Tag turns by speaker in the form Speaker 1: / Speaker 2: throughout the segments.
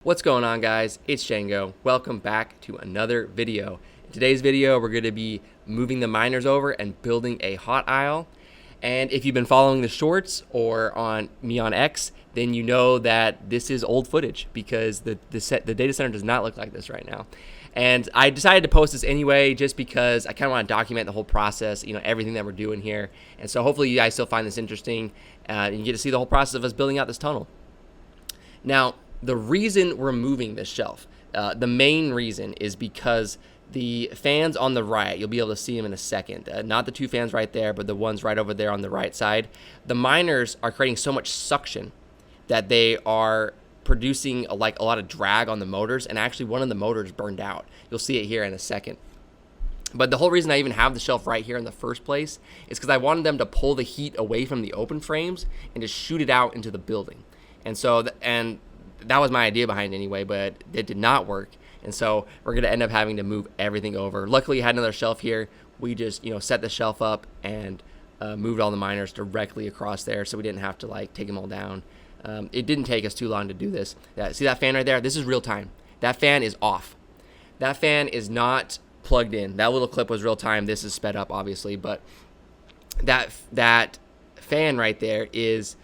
Speaker 1: What's going on, guys? It's Django. Welcome back to another video. In today's video, we're going to be moving the miners over and building a hot aisle. And if you've been following the shorts or on X, then you know that this is old footage because the data center does not look like this right now. And I decided to post this anyway just because I kind of want to document the whole process, everything that we're doing here. And so hopefully you guys still find this interesting and you get to see the whole process of us building out this tunnel. Now, the reason we're moving this shelf, the main reason is because the fans on the right, you'll be able to see them in a second, not the two fans right there, but the ones right over there on the right side. The miners are creating so much suction that they are producing a lot of drag on the motors, and actually one of the motors burned out. You'll see it here in a second. But the whole reason I even have the shelf right here in the first place is because I wanted them to pull the heat away from the open frames and just shoot it out into the building. And so, that was my idea behind it anyway, but it did not work. And so we're going to end up having to move everything over. Luckily, I had another shelf here. We just, set the shelf up and moved all the miners directly across there, so we didn't have to take them all down. It didn't take us too long to do this. See that fan right there? This is real time. That fan is off. That fan is not plugged in. That little clip was real time. This is sped up, obviously, but that fan right there is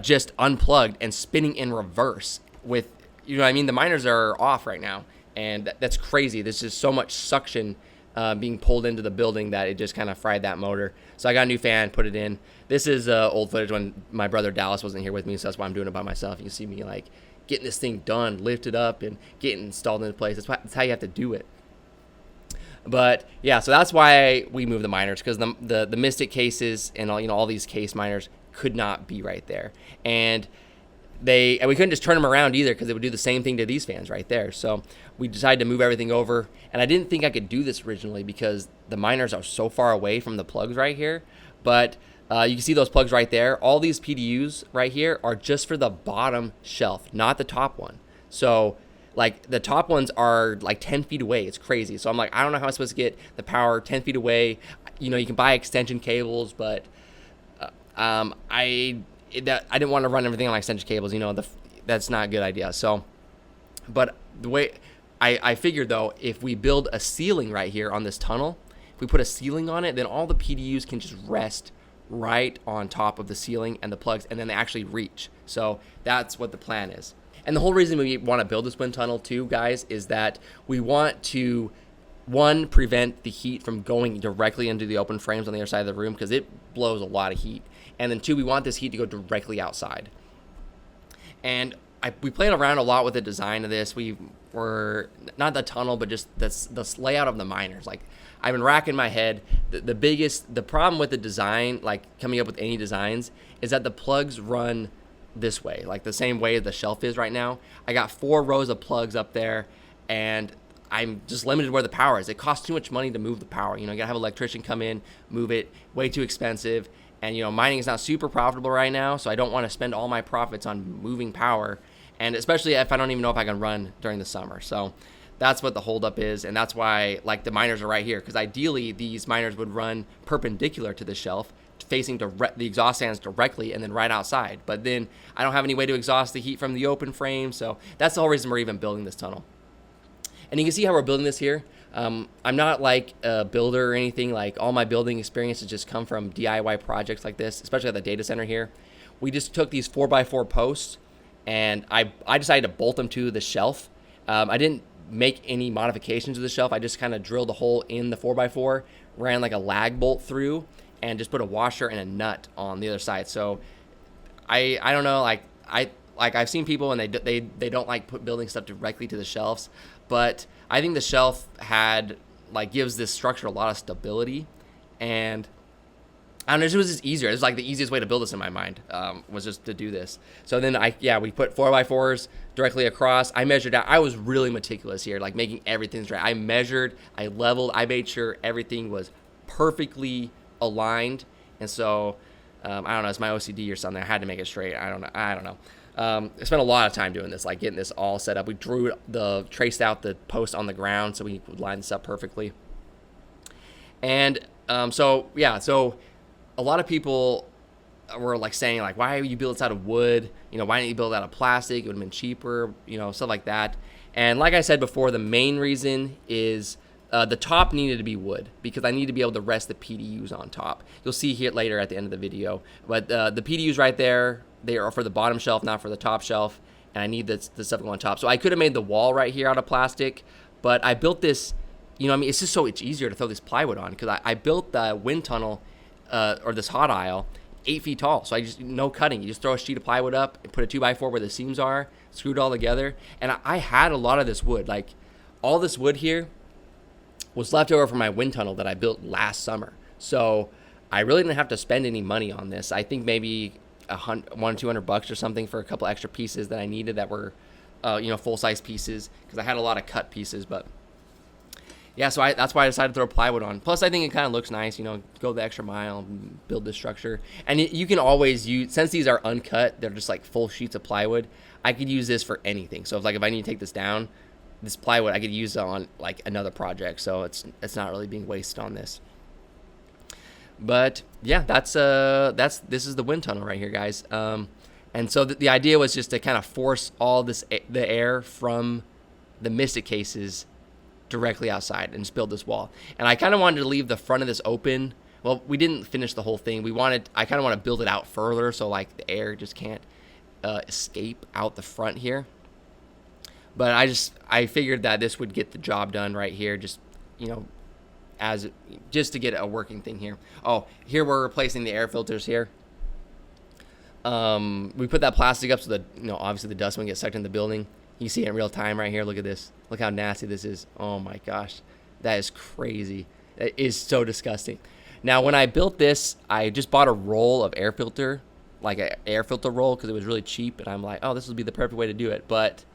Speaker 1: just unplugged and spinning in reverse with, the miners are off right now, and that's crazy. There's just so much suction being pulled into the building that it just kind of fried that motor. So I got a new fan, put it in. This is old footage when my brother Dallas wasn't here with me, so that's why I'm doing it by myself. You can see me getting this thing done, lifted up, and getting installed into place. That's how you have to do it. But yeah, so that's why we moved the miners, because the Mystic cases and all these case miners could not be right there, and we couldn't just turn them around either because it would do the same thing to these fans right there. So we decided to move everything over, and I didn't think I could do this originally because the miners are so far away from the plugs right here. But you can see those plugs right there. All these PDUs right here are just for the bottom shelf, not the top one. So the top ones are 10 feet away. It's crazy. So I'm I don't know how I'm supposed to get the power 10 feet away. You can buy extension cables, but I didn't want to run everything on extension cables. That's not a good idea. So, but the way I figured though, if we build a ceiling right here on this tunnel, if we put a ceiling on it, then all the PDUs can just rest right on top of the ceiling and the plugs, and then they actually reach. So that's what the plan is. And the whole reason we want to build this wind tunnel too, guys, is that we want to, one, prevent the heat from going directly into the open frames on the other side of the room because it blows a lot of heat. And then two, we want this heat to go directly outside. And we played around a lot with the design of this. We were, not the tunnel, but just this layout of the miners. I've been racking my head. The problem with the design, coming up with any designs, is that the plugs run this way, the same way the shelf is right now. I got 4 rows of plugs up there, and I'm just limited where the power is. It costs too much money to move the power. You gotta have an electrician come in, move it, way too expensive. And, mining is not super profitable right now, so I don't want to spend all my profits on moving power, and especially if I don't even know if I can run during the summer. So that's what the holdup is, and that's why, the miners are right here, because ideally these miners would run perpendicular to the shelf, facing the exhaust fans directly and then right outside. But then I don't have any way to exhaust the heat from the open frame, so that's the whole reason we're even building this tunnel. And you can see how we're building this here. I'm not a builder or anything. All my building experiences just come from DIY projects like this, especially at the data center here. We just took these 4x4 posts, and I decided to bolt them to the shelf. I didn't make any modifications to the shelf. I just kind of drilled a hole in the 4x4, ran a lag bolt through, and just put a washer and a nut on the other side. So I don't know, I've seen people and they don't building stuff directly to the shelves, but I think the shelf gives this structure a lot of stability, and I don't know, it was just easier. It was the easiest way to build this in my mind, was just to do this. So then we put 4x4s directly across. I measured out. I was really meticulous here, making everything straight. I measured, I leveled, I made sure everything was perfectly aligned. And so I don't know, it's my OCD or something. I had to make it straight. I don't know. I spent a lot of time doing this, getting this all set up. We traced out the post on the ground so we could line this up perfectly. And so a lot of people were like saying like, why you build this out of wood? You know, why didn't you build it out of plastic? It would have been cheaper, you know, stuff like that. And like I said before, the main reason is the top needed to be wood because I need to be able to rest the PDUs on top. You'll see here later at the end of the video. But the PDUs right there, they are for the bottom shelf, not for the top shelf. And I need the stuff going on top. So I could have made the wall right here out of plastic, but I built this, you know, I mean, it's just so it's easier to throw this plywood on because I built the wind tunnel or this hot aisle 8 feet tall. So I just, no cutting. You just throw a sheet of plywood up and put a 2x4 where the seams are, screw it all together. And I had a lot of this wood. Like all this wood here was left over from my wind tunnel that I built last summer. So I really didn't have to spend any money on this. I think maybe $100 or $200 or something for a couple extra pieces that I needed that were, you know, full-size pieces because I had a lot of cut pieces. But yeah, so that's why I decided to throw plywood on. Plus, I think it kind of looks nice, you know, go the extra mile and build this structure. And you can always use, since these are uncut, they're just like full sheets of plywood, I could use this for anything. So if I need to take this down, this plywood, I could use it on like another project. So it's not really being wasted on this. But yeah, this is the wind tunnel right here, guys. And so the idea was just to kind of force all the air from the Mystic cases directly outside and just build this wall. And I kind of wanted to leave the front of this open. Well, we didn't finish the whole thing. I kind of want to build it out further so like the air just can't escape out the front here. But I figured that this would get the job done right here, just, you know, just to get a working thing here. Oh, here we're replacing the air filters here. We put that plastic up so that, you know, obviously the dust won't get sucked in the building. You see it in real time right here. Look at this. Look how nasty this is. Oh my gosh, that is crazy. It is so disgusting. Now, when I built this, I just bought a roll of air filter, like an air filter roll, because it was really cheap, and I'm like, oh, this would be the perfect way to do it. But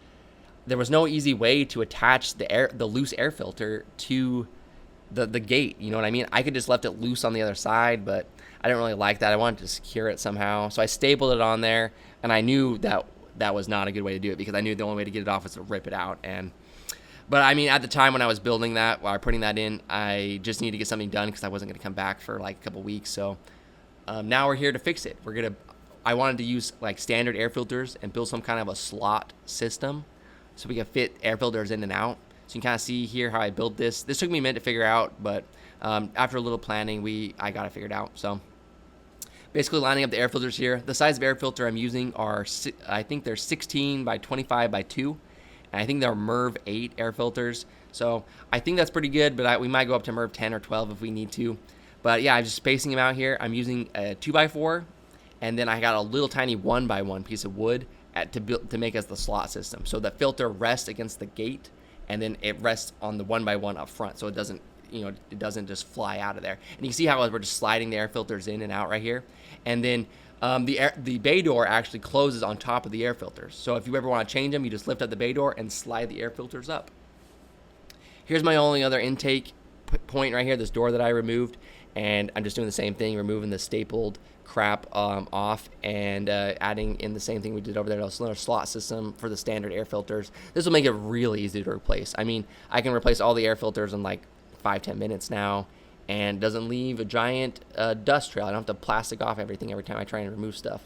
Speaker 1: there was no easy way to attach the loose air filter to the gate. You know what I mean? I could just left it loose on the other side, but I didn't really like that. I wanted to secure it somehow, so I stapled it on there, and I knew that was not a good way to do it because I knew the only way to get it off was to rip it out. But I mean, at the time when I was building that, or putting that in, I just needed to get something done because I wasn't going to come back for like a couple weeks. So now we're here to fix it. I wanted to use like standard air filters and build some kind of a slot system so we can fit air filters in and out. So you can kind of see here how I built this. This took me a minute to figure out, but after a little planning, I got it figured out. So basically lining up the air filters here. The size of air filter I'm using are, I think they're 16 by 25 by 2. And I think they're MERV 8 air filters. So I think that's pretty good, but we might go up to MERV 10 or 12 if we need to. But yeah, I'm just spacing them out here. I'm using a 2x4, and then I got a little tiny 1x1 piece of wood to make us the slot system. So the filter rests against the gate, and then it rests on the 1x1 up front, so it doesn't, you know, it doesn't just fly out of there. And you can see how we're just sliding the air filters in and out right here. And then the bay door actually closes on top of the air filters. So if you ever want to change them, you just lift up the bay door and slide the air filters up. Here's my only other intake point right here, this door that I removed. And I'm just doing the same thing, removing the stapled crap off and adding in the same thing we did over there, another slot system for the standard air filters. This will make it really easy to replace. I mean, I can replace all the air filters in like 5-10 minutes now, and doesn't leave a giant dust trail. I don't have to plastic off everything every time I try and remove stuff.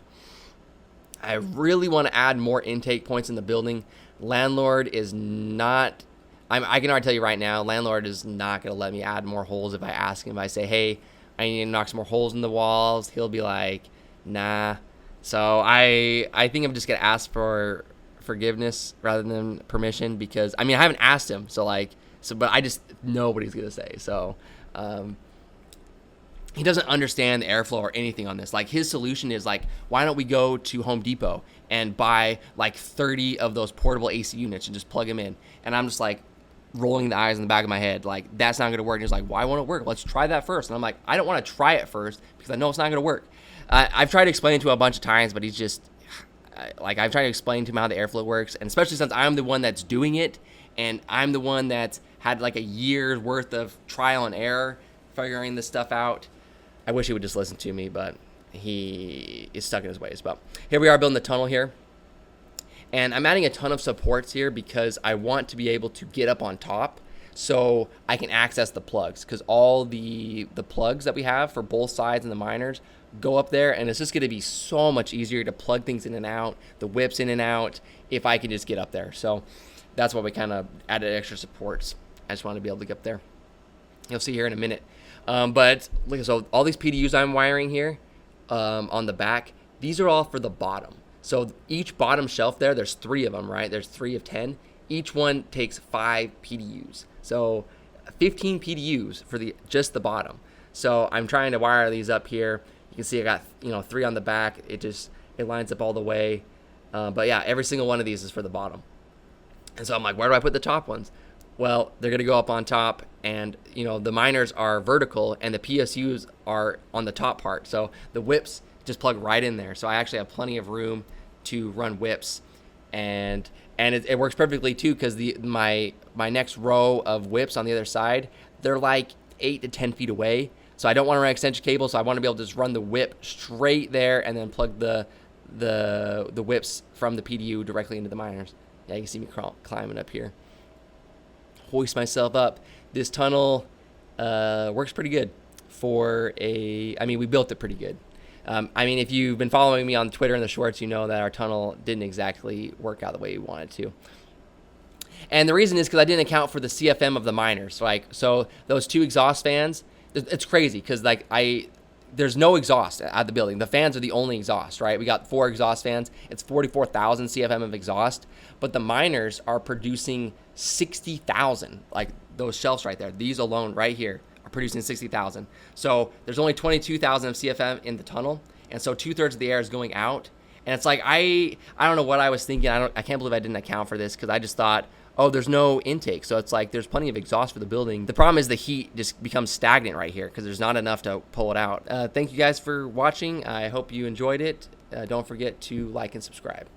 Speaker 1: I really want to add more intake points in the building. Landlord is not, I can already tell you right now, landlord is not going to let me add more holes if I ask him. If I say, hey, I need to knock some more holes in the walls, he'll be like, nah. So I think I'm just going to ask for forgiveness rather than permission because, I mean, I haven't asked him. But I just know what he's going to say. So he doesn't understand the airflow or anything on this. Like, his solution is like, why don't we go to Home Depot and buy like 30 of those portable AC units and just plug them in? And I'm just like rolling the eyes in the back of my head. Like, that's not going to work. And he's like, why won't it work? Let's try that first. And I'm like, I don't want to try it first because I know it's not going to work. I've tried to explain to him a bunch of times, but he's just like, I've tried to explain to him how the airflow works. And especially since I'm the one that's doing it and I'm the one that's had like a year's worth of trial and error figuring this stuff out. I wish he would just listen to me, but he is stuck in his ways. But here we are building the tunnel here. And I'm adding a ton of supports here because I want to be able to get up on top. so I can access the plugs, because all the plugs that we have for both sides and the miners go up there, and it's just going to be so much easier to plug things in and out, the whips in and out, if I can just get up there. So that's why we kind of added extra supports. I just want to be able to get up there. You'll see here in a minute. But look, so all these PDUs I'm wiring here on the back, these are all for the bottom. So each bottom shelf there's 3 of them, right? There's 3 of 10. Each one takes 5 PDUs. So 15 PDUs for just the bottom. So I'm trying to wire these up here. You can see I got 3 on the back. It lines up all the way. But yeah, every single one of these is for the bottom. And so I'm like, where do I put the top ones? Well, they're going to go up on top, and the miners are vertical and the PSUs are on the top part. So the whips just plug right in there. So I actually have plenty of room to run whips, and it works perfectly too, because my next row of whips on the other side, they're like 8 to 10 feet away. So I don't want to run extension cable, so I want to be able to just run the whip straight there and then plug the whips from the PDU directly into the miners. Yeah, you can see me climbing up here. Hoist myself up. This tunnel works pretty good we built it pretty good. If you've been following me on Twitter and the shorts, you know that our tunnel didn't exactly work out the way we wanted to. And the reason is because I didn't account for the CFM of the miners. So those 2 exhaust fans, it's crazy because there's no exhaust at the building. The fans are the only exhaust, right? We got 4 exhaust fans. It's 44,000 CFM of exhaust, but the miners are producing 60,000. Like those shelves right there, these alone right here are producing 60,000. So there's only 22,000 of CFM in the tunnel, and so 2/3 of the air is going out. And it's like I don't know what I was thinking. I can't believe I didn't account for this, because I just thought, oh, there's no intake. So it's like there's plenty of exhaust for the building. The problem is the heat just becomes stagnant right here because there's not enough to pull it out. Thank you guys for watching. I hope you enjoyed it. Don't forget to like and subscribe.